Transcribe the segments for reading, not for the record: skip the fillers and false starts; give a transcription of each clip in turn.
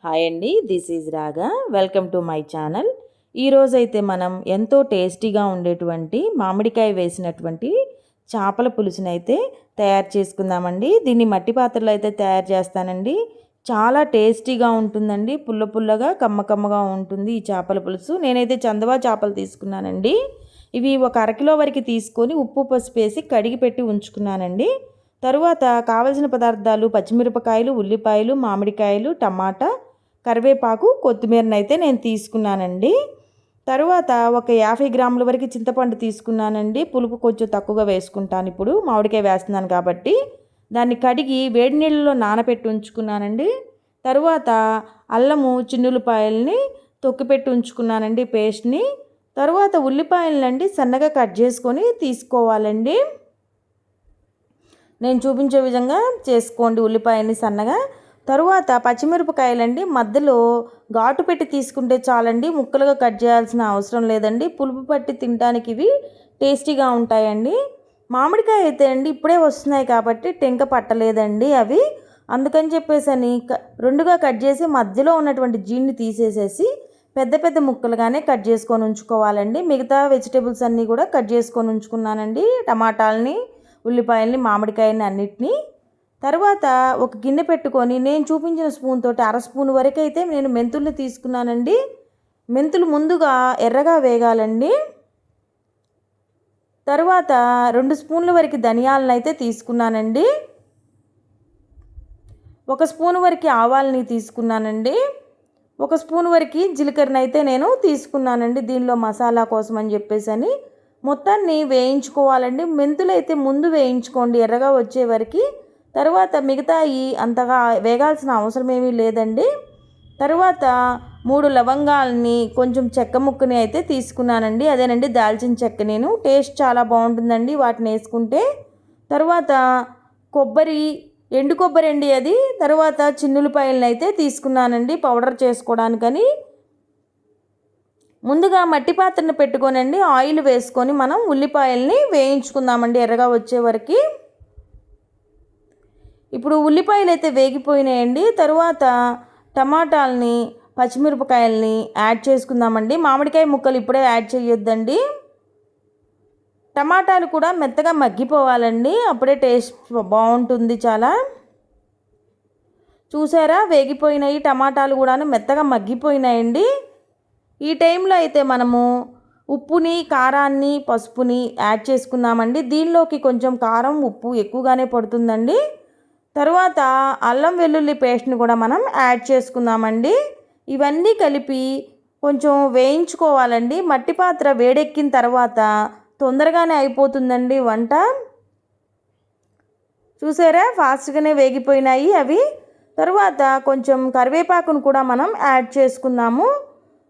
Hi అండి, this is రాగా. Welcome to my channel. ఈరోజైతే మనం ఎంతో టేస్టీగా ఉండేటువంటి మామిడికాయ వేసినటువంటి చేపల పులుసునైతే తయారు చేసుకుందామండి. దీన్ని మట్టి పాత్రలో అయితే తయారు చేస్తానండి. చాలా టేస్టీగా ఉంటుందండి. పుల్ల పుల్లగా కమ్మగా ఉంటుంది ఈ చేపల పులుసు. నేనైతే చందవా చేపలు తీసుకున్నానండి. ఇవి ఒక అరకిలో వరకు తీసుకొని ఉప్పు పసుపు వేసి కడిగి పెట్టి ఉంచుకున్నానండి. తరువాత కావలసిన పదార్థాలు పచ్చిమిరపకాయలు, ఉల్లిపాయలు, మామిడికాయలు, టమాటా, కరివేపాకు, కొత్తిమీరనైతే నేను తీసుకున్నానండి. తరువాత ఒక 50 గ్రాముల వరకు చింతపండు తీసుకున్నానండి. పులుపు కొంచెం తక్కువగా వేసుకుంటాను, ఇప్పుడు మామిడికాయ వేస్తున్నాను కాబట్టి. దాన్ని కడిగి వేడి నీళ్ళలో నానబెట్టి ఉంచుకున్నానండి. తరువాత అల్లము చిన్నులపాయల్ని తొక్కిపెట్టి ఉంచుకున్నానండి పేస్ట్ని. తరువాత ఉల్లిపాయలండి సన్నగా కట్ చేసుకొని తీసుకోవాలండి. నేను చూపించే విధంగా చేసుకోండి ఉల్లిపాయని సన్నగా. తరువాత పచ్చిమిరపకాయలండి మధ్యలో ఘాటు పెట్టి తీసుకుంటే చాలండి, ముక్కలుగా కట్ చేయాల్సిన అవసరం లేదండి. పులుపు పట్టి తినడానికి ఇవి టేస్టీగా ఉంటాయండి. మామిడికాయ అయితే అండి ఇప్పుడే వస్తున్నాయి కాబట్టి టెంక పట్టలేదండి అవి, అందుకని చెప్పేసి అని రెండుగా కట్ చేసి మధ్యలో ఉన్నటువంటి జీన్ని తీసేసేసి పెద్ద పెద్ద ముక్కలుగానే కట్ చేసుకొని ఉంచుకోవాలండి. మిగతా వెజిటేబుల్స్ అన్నీ కూడా కట్ చేసుకొని ఉంచుకున్నానండి, టమాటాలని, ఉల్లిపాయలని, మామిడికాయని అన్నిటినీ. తర్వాత ఒక గిన్నె పెట్టుకొని నేను చూపించిన స్పూన్ తోటి అర స్పూన్ వరకు అయితే నేను మెంతుల్ని తీసుకున్నానండి. మెంతులు ముందుగా ఎర్రగా వేగాలండి. తర్వాత 2 స్పూన్ల వరకు ధనియాలను అయితే తీసుకున్నానండి. 1 స్పూన్ వరకు ఆవాలని తీసుకున్నానండి. 1 స్పూన్ వరకు జీలకర్రని అయితే నేను తీసుకున్నానండి, దీనిలో మసాలా కోసం అని చెప్పేసి అని. మొత్తాన్ని వేయించుకోవాలండి. మెంతులు అయితే ముందు వేయించుకోండి ఎర్రగా వచ్చే వరకు. తర్వాత మిగతాయి అంతగా వేగాల్సిన అవసరం ఏమీ లేదండి. తర్వాత 3 లవంగాలని, కొంచెం చెక్క ముక్కని అయితే తీసుకున్నానండి, అదేనండి దాల్చిన చెక్క. నేను టేస్ట్ చాలా బాగుంటుందండి వాటిని వేసుకుంటే. తర్వాత కొబ్బరి, ఎండు కొబ్బరి అండి అది. తర్వాత చిన్నులపాయలను అయితే తీసుకున్నానండి పౌడర్ చేసుకోవడానికని. ముందుగా మట్టి పాత్రను పెట్టుకోనండి ఆయిల్ వేసుకొని మనం ఉల్లిపాయల్ని వేయించుకుందామండి ఎర్రగా వచ్చే వరకు. ఇప్పుడు ఉల్లిపాయలు అయితే వేగిపోయినాయండి. తరువాత టమాటాలని, పచ్చిమిరపకాయలని యాడ్ చేసుకుందామండి. మామిడికాయ ముక్కలు ఇప్పుడే యాడ్ చేయొద్దండి. టమాటాలు కూడా మెత్తగా మగ్గిపోవాలండి, అప్పుడే టేస్ట్ బాగుంటుంది చాలా. చూసారా, వేగిపోయినాయి టమాటాలు కూడా మెత్తగా మగ్గిపోయినాయండి. ఈ టైంలో అయితే మనము ఉప్పుని, కారాన్ని, పసుపుని యాడ్ చేసుకున్నామండి. దీనిలోకి కొంచెం కారం, ఉప్పు ఎక్కువగానే పడుతుందండి. తర్వాత అల్లం వెల్లుల్లి పేస్ట్ని కూడా మనం యాడ్ చేసుకుందామండి. ఇవన్నీ కలిపి కొంచెం వేయించుకోవాలండి. మట్టి పాత్ర వేడెక్కిన తర్వాత తొందరగానే అయిపోతుందండి వంట. చూసారా, ఫాస్ట్గానే వేగిపోయినాయి అవి. తర్వాత కొంచెం కరివేపాకును కూడా మనం యాడ్ చేసుకుందాము.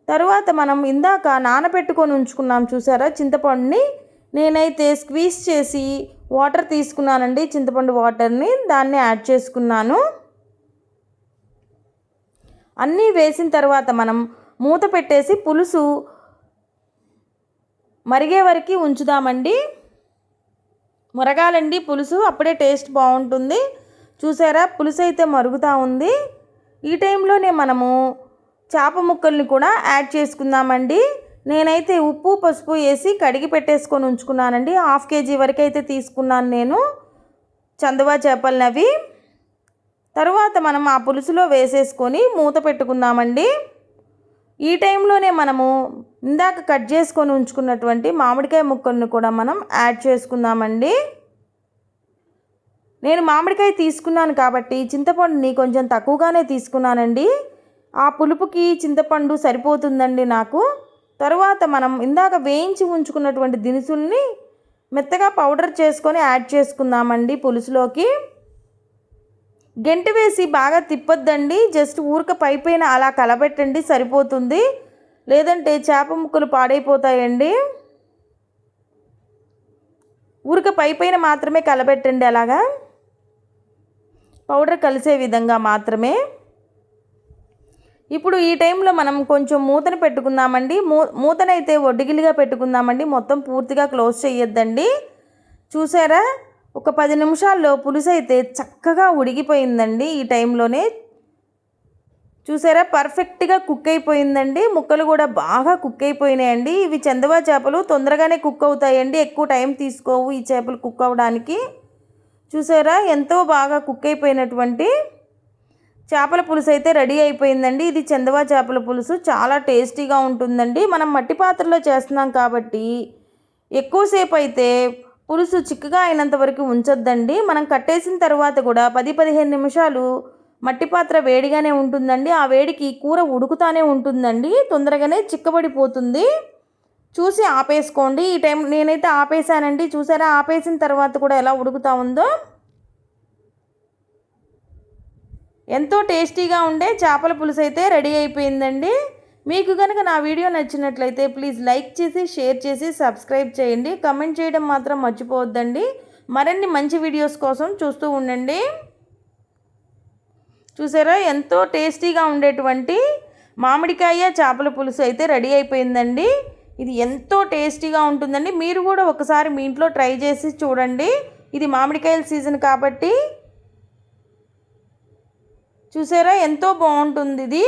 తర్వాత మనం ఇందాక నానబెట్టుకొని ఉంచుకున్నాం చూసారా చింతపండుని, నేనైతే స్క్వీజ్ చేసి వాటర్ తీసుకున్నానండి, చింతపండు వాటర్ని, దాన్ని యాడ్ చేసుకున్నాను. అన్నీ వేసిన తర్వాత మనం మూత పెట్టేసి పులుసు మరిగే వరకు ఉంచుదామండి. మురగాలండి పులుసు, అప్పుడే టేస్ట్ బాగుంటుంది. చూసారా, పులుసు అయితే మరుగుతూ ఉంది. ఈ టైంలోనే మనము చేప ముక్కల్ని కూడా యాడ్ చేసుకుందామండి. నేనైతే ఉప్పు పసుపు వేసి కడిగి పెట్టేసుకొని ఉంచుకున్నానండి. 1/2 kg వరకు అయితే తీసుకున్నాను నేను చందవా చేపలని అవి. తర్వాత మనం ఆ పులుసులో వేసేసుకొని మూత పెట్టుకుందామండి. ఈ టైంలోనే మనము ఇందాక కట్ చేసుకొని ఉంచుకున్నటువంటి మామిడికాయ ముక్కలను కూడా మనం యాడ్ చేసుకుందామండి. నేను మామిడికాయ తీసుకున్నాను కాబట్టి చింతపండుని కొంచెం తక్కువగానే తీసుకున్నానండి. ఆ పులుపుకి చింతపండు సరిపోతుందండి నాకు. తరువాత మనం ఇందాక వేయించి ఉంచుకున్నటువంటి దినుసుల్ని మెత్తగా పౌడర్ చేసుకొని యాడ్ చేసుకుందామండి పులుసులోకి. గెంటి వేసి బాగా తిప్పొద్దండి, జస్ట్ ఊరక పైపైన అలా కలబెట్టండి సరిపోతుంది, లేదంటే చేప ముక్కలు పాడైపోతాయండి. ఊరక పైపైన మాత్రమే కలబెట్టండి, అలాగా పౌడర్ కలిసే విధంగా మాత్రమే. ఇప్పుడు ఈ టైంలో మనం కొంచెం మూతను పెట్టుకుందామండి. మూతనైతే ఒడ్డిగిలిగా పెట్టుకుందామండి, మొత్తం పూర్తిగా క్లోజ్ చేయొద్దండి. చూసారా, ఒక 10 నిమిషాల్లో పులుసు అయితే చక్కగా ఉడికిపోయిందండి. ఈ టైంలోనే చూసారా పర్ఫెక్ట్గా కుక్ అయిపోయిందండి. ముక్కలు కూడా బాగా కుక్ అయిపోయినాయండి. ఇవి చందవా చేపలు తొందరగానే కుక్ అవుతాయండి, ఎక్కువ టైం తీసుకోవు ఈ చేపలు కుక్ అవ్వడానికి. చూసారా ఎంతో బాగా కుక్ అయిపోయినటువంటి చేపల పులుసు అయితే రెడీ అయిపోయిందండి. ఇది చందవా చేపల పులుసు చాలా టేస్టీగా ఉంటుందండి. మనం మట్టి పాత్రలో చేస్తున్నాం కాబట్టి ఎక్కువసేపు అయితే పులుసు చిక్కగా అయినంత వరకు ఉంచొద్దండి. మనం కట్టేసిన తర్వాత కూడా 10-15 నిమిషాలు మట్టి పాత్ర వేడిగానే ఉంటుందండి. ఆ వేడికి కూర ఉడుకుతానే ఉంటుందండి, తొందరగానే చిక్కబడిపోతుంది. చూసి ఆపేసుకోండి. ఈ టైం నేనైతే ఆపేసానండి. చూసారా ఆపేసిన తర్వాత కూడా ఎలా ఉడుకుతా ఉందో. ఎంతో టేస్టీగా ఉండే చేపల పులుసు అయితే రెడీ అయిపోయిందండి. మీకు కనుక నా వీడియో నచ్చినట్లయితే ప్లీజ్ లైక్ చేసి షేర్ చేసి సబ్స్క్రైబ్ చేయండి. కమెంట్ చేయడం మాత్రం మర్చిపోవద్దండి. మరిన్ని మంచి వీడియోస్ కోసం చూస్తూ ఉండండి. చూసారా ఎంతో టేస్టీగా ఉండేటువంటి మామిడికాయ చేపల పులుసు అయితే రెడీ అయిపోయిందండి. ఇది ఎంతో టేస్టీగా ఉంటుందండి. మీరు కూడా ఒకసారి మీ ఇంట్లో ట్రై చేసి చూడండి. ఇది మామిడికాయల సీజన్ కాబట్టి చూసారా ఎంతో బాగుంటుంది ఇది.